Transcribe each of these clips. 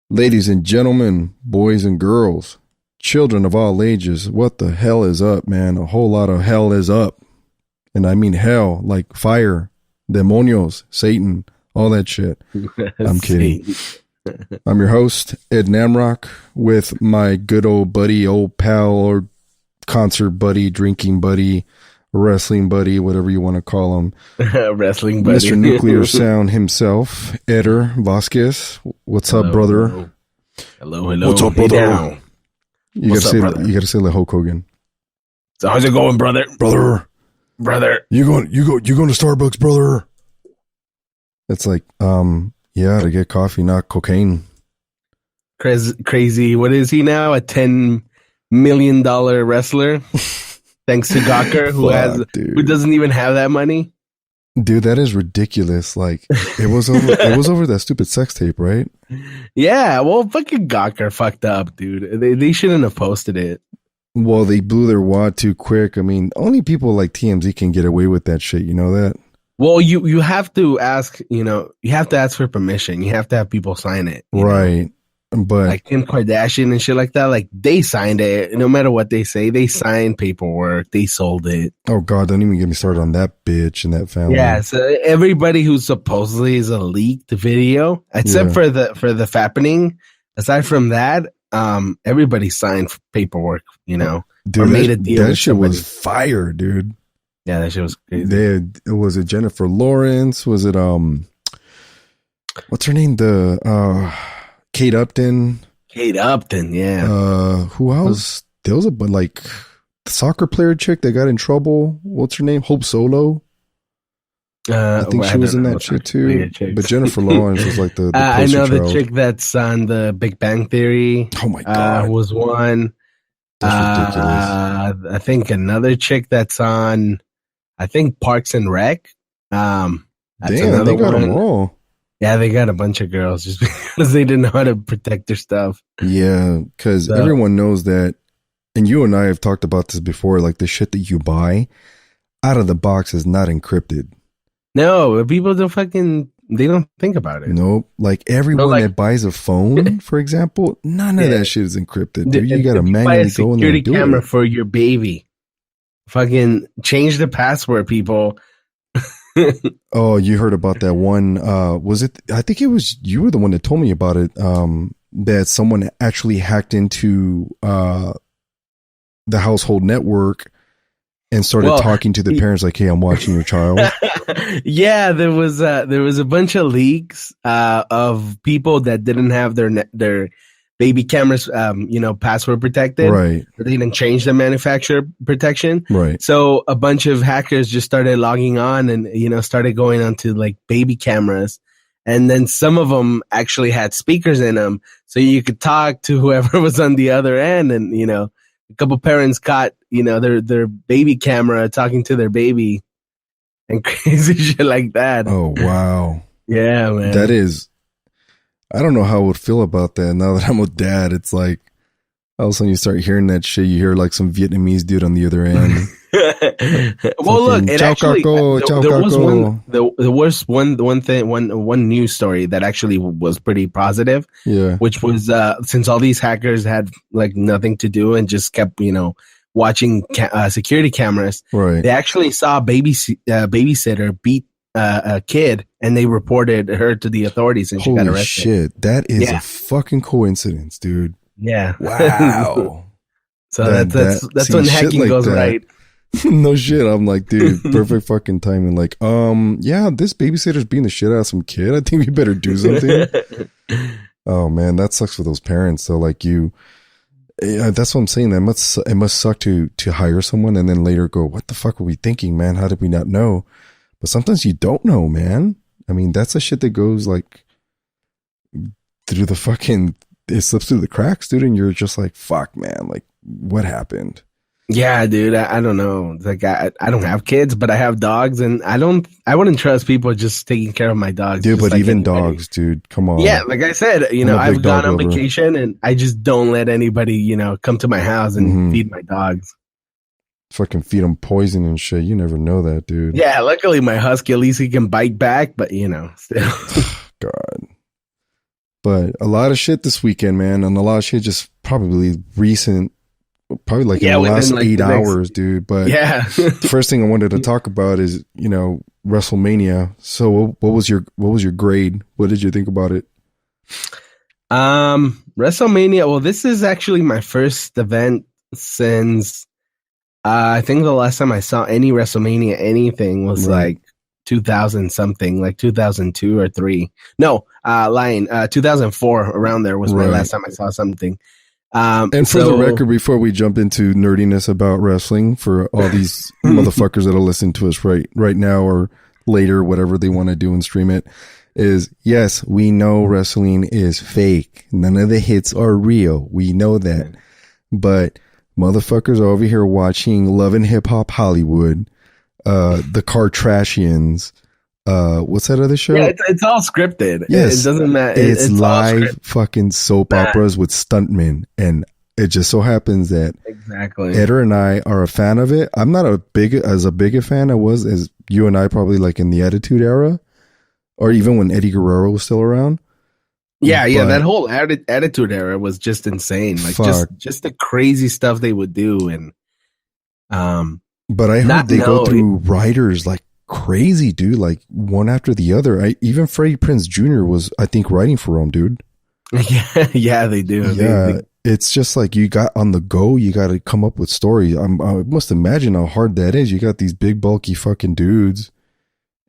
Ladies and gentlemen, boys and girls, children of all ages, what the hell is up, man? A whole lot of hell is up. And I mean hell, like fire, demonios, Satan, all that shit. I'm kidding. I'm your host, Ed Namrok, with my good old buddy, old pal, or concert buddy, drinking buddy, wrestling buddy, whatever you want to call him. Wrestling buddy. Mr. Nuclear Sound himself, Eder, Vazquez. What's up, brother? Hello. What's up, brother? Hey, You gotta say like Hulk Hogan. so how's it going, brother? Brother. You going to Starbucks, brother? It's like, yeah, to get coffee, not cocaine. Crazy. What is he now? A $10 million wrestler? Thanks to Gawker, who doesn't even have that money. Dude, that is ridiculous. Like it was over that stupid sex tape, right? Yeah, well, fucking Gawker fucked up, dude. They shouldn't have posted it. Well, they blew their wad too quick. I mean, only people like TMZ can get away with that shit. You know that? Well, you have to ask. You have to ask for permission. You have to have people sign it, right? know? But like Kim Kardashian and shit like that, like they signed it. No matter what they say, they signed paperwork. They sold it. Oh God, don't even get me started on that bitch and that family. Yeah, so everybody who supposedly is a leaked video, except for the fappening, aside from that, everybody signed paperwork. Dude, or made a deal. That shit was fire, dude. Yeah, that shit was crazy. Was it Jennifer Lawrence? Was it what's her name? Kate Upton. Yeah. Who else? There was the soccer player chick that got in trouble. What's her name? Hope Solo. I think she was in that shit too. But Jennifer Lawrence was like the I know child. the chick that's on the Big Bang Theory. Oh my God. Was one. That's ridiculous. I think another chick that's on, I think Parks and Rec. That's Damn, they got them all. Yeah, they got a bunch of girls just because they didn't know how to protect their stuff. Yeah, because everyone knows that, and you and I have talked about this before, like the shit that you buy out of the box is not encrypted. No, people they don't think about it. Nope. Like everyone that buys a phone, for example, none of that shit is encrypted. Dude, you got to manually go in there and do it. Security camera for your baby. Fucking change the password, people. Oh, you heard about that one? Was it? I think it was you were the one that told me about it. That someone actually hacked into the household network and started talking to the parents like, "Hey, I'm watching your child." Yeah, there was a bunch of leaks of people that didn't have their baby cameras, password protected. Right. They didn't change the manufacturer protection. Right. So a bunch of hackers just started logging on and, started going onto like baby cameras. And then some of them actually had speakers in them. So you could talk to whoever was on the other end. And, a couple parents caught, their baby camera talking to their baby and crazy shit like that. Oh, wow. Yeah, man. That is... I don't know how I would feel about that now that I'm a dad. It's like all of a sudden you start hearing that shit. You hear like some Vietnamese dude on the other end. Well, look, it actually there was one news story that actually was pretty positive. Yeah, which was since all these hackers had like nothing to do and just kept watching security cameras. Right, they actually saw a babysitter beat a kid, and they reported her to the authorities, and she got arrested. Shit, that is a fucking coincidence, dude. Yeah. Wow. So that's when hacking like goes that. right. No shit. I'm like, dude, perfect fucking timing. Like, yeah, this babysitter's beating the shit out of some kid. I think we better do something. Oh man, that sucks for those parents. So like that's what I'm saying. It must suck to hire someone and then later go, what the fuck were we thinking, man? How did we not know? But sometimes you don't know, man. I mean, that's the shit that goes like through the fucking, it slips through the cracks, dude. And you're just like, fuck, man. Like, what happened? Yeah, dude. I don't know. It's like I don't have kids, but I have dogs, and I wouldn't trust people just taking care of my dogs. Dude, but like even dogs, dude. Come on. Yeah, like I said, I've gone on vacation, and I just don't let anybody, come to my house and feed my dogs. Fucking feed them poison and shit. You never know that, dude. Yeah, luckily my husky, at least he can bite back, but still. God. But a lot of shit this weekend, man, and a lot of shit just probably recent, probably like in the last like 8 hours, dude. But the first thing I wanted to talk about is, you know, WrestleMania. So what was your grade? What did you think about it? WrestleMania. Well, this is actually my first event since I think the last time I saw any WrestleMania anything was like 2000 something, like 2002 or 3. No, lying. 2004 around there was my last time I saw something. And for the record, before we jump into nerdiness about wrestling, for all these motherfuckers that'll listen to us right now or later, whatever they want to do and stream it, is yes, we know wrestling is fake. None of the hits are real. We know that. But motherfuckers are over here watching Love and Hip Hop Hollywood, the Kardashians. What's that other show? Yeah, it's all scripted. Yes. It doesn't matter. It's live fucking soap operas with stuntmen. And it just so happens that Eder and I are a fan of it. I'm not as big a fan I was as you and I probably like in the Attitude Era. Or even when Eddie Guerrero was still around. Yeah, that whole Attitude Era was just insane. Like just the crazy stuff they would do, and but I heard they go through writers like crazy, dude. Like one after the other. Even Freddie Prinze Jr. was, I think, writing for them, dude. Yeah, they do. Yeah, it's just like you got on the go. You got to come up with stories. I must imagine how hard that is. You got these big bulky fucking dudes.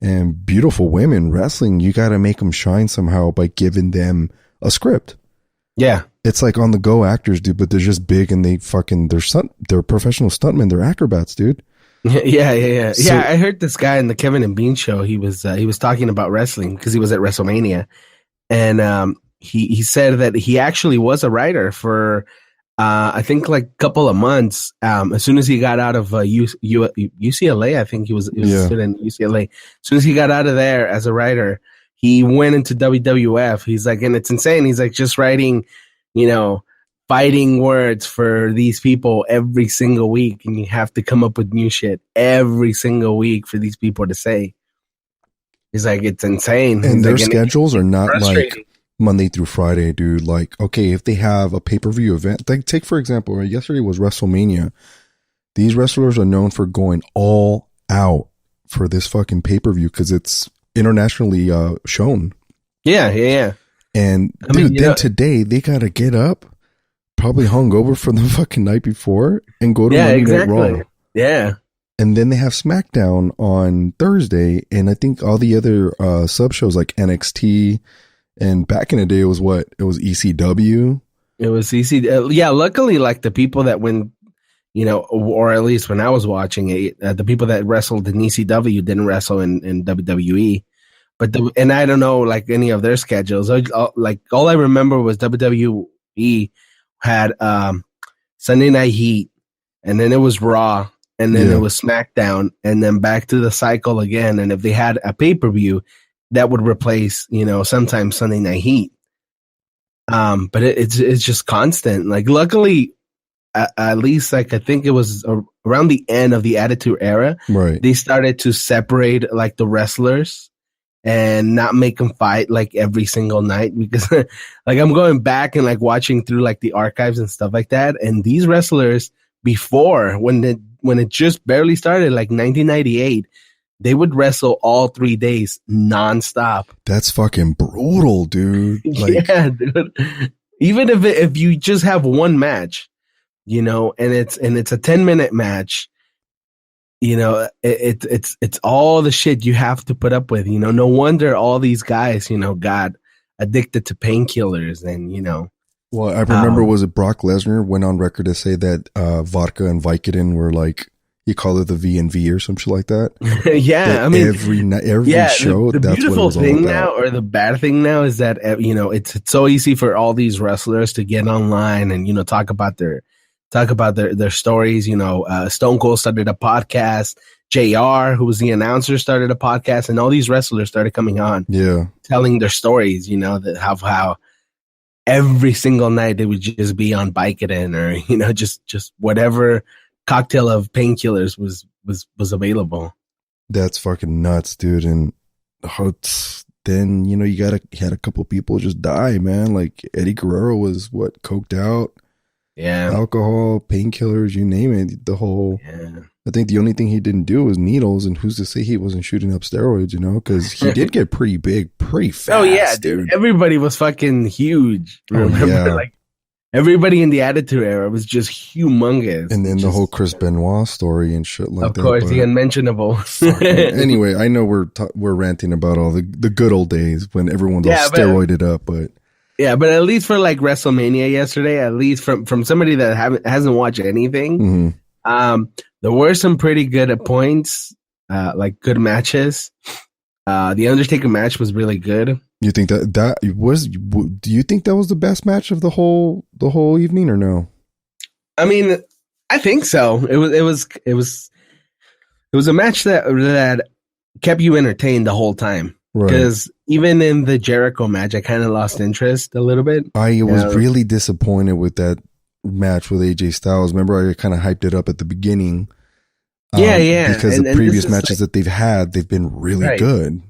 And beautiful women wrestling, you got to make them shine somehow by giving them a script. Yeah. It's like on the go actors, dude, but they're just big and they're professional stuntmen. They're acrobats, dude. Yeah. So, I heard this guy in the Kevin and Bean show. He was talking about wrestling because he was at WrestleMania. And he said that he actually was a writer for I think like a couple of months. As soon as he got out of UCLA, I think he was a student at UCLA. As soon as he got out of there as a writer, he went into WWF. He's like, and it's insane. He's like just writing, fighting words for these people every single week, and you have to come up with new shit every single week for these people to say. He's like, it's insane. And their schedules are not like Monday through Friday, dude. Like, okay, if they have a pay-per-view event, like take for example, yesterday was WrestleMania. These wrestlers are known for going all out for this fucking pay-per-view because it's internationally shown. Yeah. And dude, today they gotta get up, probably hungover from the fucking night before, and go to Monday Night Raw. Yeah. And then they have SmackDown on Thursday, and I think all the other sub shows like NXT. And back in the day, it was what? It was ECW. It was ECW. Yeah, luckily, like the people that or at least when I was watching it, the people that wrestled in ECW didn't wrestle in WWE. And I don't know like any of their schedules. All I remember was WWE had Sunday Night Heat, and then it was Raw, and then it was SmackDown, and then back to the cycle again. And if they had a pay-per-view, that would replace, sometimes Sunday Night Heat. But it's just constant. Like, luckily, at least, like, I think it was around the end of the Attitude Era. Right. They started to separate, like, the wrestlers and not make them fight, like, every single night. Because, like, I'm going back and, like, watching through, like, the archives and stuff like that. And these wrestlers, before, when it just barely started, like, 1998, they would wrestle all 3 days nonstop. That's fucking brutal, dude. Like, yeah, dude. Even if you just have one match, and it's a 10-minute match, it's all the shit you have to put up with. No wonder all these guys, got addicted to painkillers and. Well, I remember was it Brock Lesnar went on record to say that vodka and Vicodin were like. You call it the V&V or some shit like that. Yeah, that I mean, every show. The that's beautiful what it was thing all about. now, or the bad thing now, is that it's so easy for all these wrestlers to get online and talk about their stories. Stone Cold started a podcast. JR, who was the announcer, started a podcast, and all these wrestlers started coming on, telling their stories. That how every single night they would just be on Vicodin or just whatever cocktail of painkillers was available. That's fucking nuts, dude. And then, you know, you had a couple people just die, man. Like Eddie Guerrero was coked out. Yeah. Alcohol, painkillers, you name it. I think the only thing he didn't do was needles, and who's to say he wasn't shooting up steroids, you know? Because he did get pretty big, pretty fast. Oh, yeah, dude. Everybody was fucking huge. Remember? Like, everybody in the Attitude Era was just humongous. And then the whole Chris Benoit story and shit like that. Of course, the unmentionable. Anyway, I know we're ranting about all the good old days when everyone was steroided up, but... Yeah, but at least for like WrestleMania yesterday, at least from somebody that hasn't watched anything, there were some pretty good points, like good matches. The Undertaker match was really good. You think that was? Do you think that was the best match of the whole evening, or no? I mean, I think so. It was a match that kept you entertained the whole time. Because even in the Jericho match, I kind of lost interest a little bit. I was really disappointed with that match with AJ Styles. Remember, I kind of hyped it up at the beginning. Because the previous matches that they've had, they've been really good.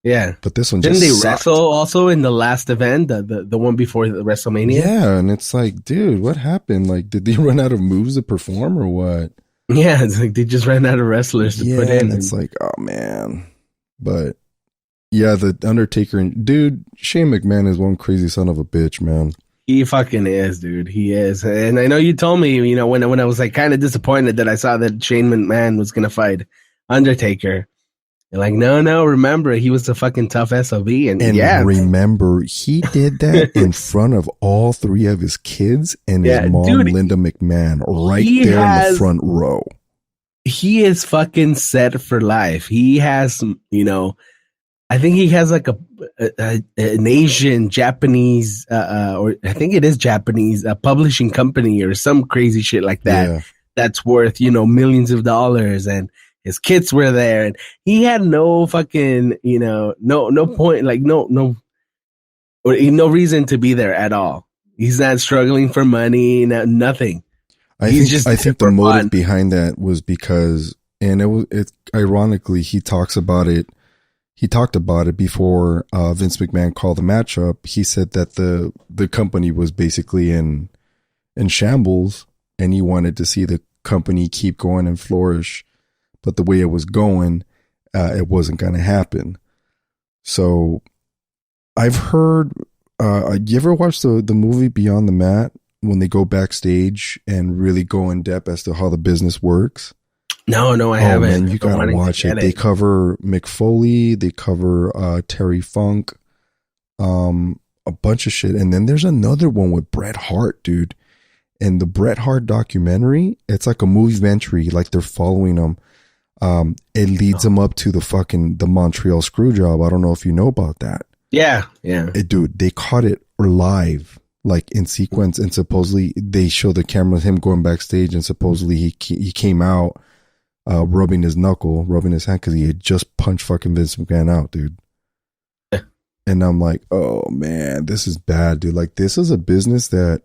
Yeah. But this one Didn't just they wrestle also in the last event, the one before the WrestleMania? Yeah, and it's like, dude, what happened? Like, did they run out of moves to perform or what? Yeah, it's like they just ran out of wrestlers to put in. It's like, oh, man. But... yeah, the Undertaker, dude, Shane McMahon is one crazy son of a bitch, man. He fucking is, dude. He is. And I know you told me, you know, when I was like kind of disappointed that I saw that Shane McMahon was going to fight Undertaker. You're like, no, remember, he was a fucking tough SOB. And remember, he did that in front of all three of his kids and his mom, dude, Linda McMahon, right there in the front row. He is fucking set for life. He has, you know... I think he has like an Asian, Japanese, or I think it is Japanese, publishing company or some crazy shit like that. Yeah. That's worth, you know, millions of dollars, and his kids were there, and he had no fucking, you know, no point, like no reason to be there at all. He's not struggling for money, nothing. I think the motive behind that was because, and it ironically, he talked about it before Vince McMahon called the match up. He said that the company was basically in shambles, and he wanted to see the company keep going and flourish. But the way it was going, it wasn't going to happen. So I've heard, you ever watch the movie Beyond the Mat, when they go backstage and really go in depth as to how the business works? No, I haven't. Man, you gotta watch it. They cover Mick Foley, they cover Terry Funk, a bunch of shit. And then there's another one with Bret Hart, dude. And the Bret Hart documentary, it's like a movie-ventary, like they're following him. It leads them up to the Montreal screw job. I don't know if you know about that. Yeah. Dude, they caught it live, like in sequence, and supposedly they show the camera him going backstage, and supposedly he came out rubbing his hand because he had just punched fucking Vince McMahon out, dude. And I'm like, oh man, this is bad, dude. Like, this is a business that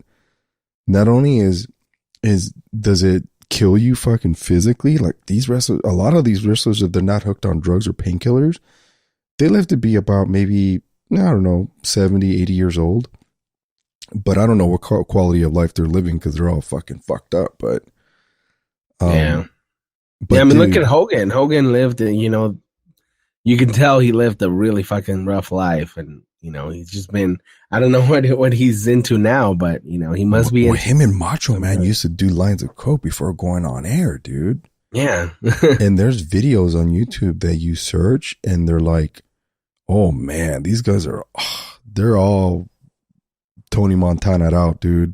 not only does it kill you fucking physically, like these wrestlers, a lot of these wrestlers, if they're not hooked on drugs or painkillers, they live to be about maybe, I don't know, 70, 80 years old. But I don't know what quality of life they're living because they're all fucking fucked up. But yeah. But I mean, dude, look at Hogan. Hogan lived, you know, you can tell he lived a really fucking rough life, and you know, he's just been, I don't know what he's into now, but you know, he must be. Him and Macho Man used to do lines of coke before going on air, dude. Yeah. And there's videos on YouTube that you search, and they're like, oh man, these guys they're all Tony Montana out, dude.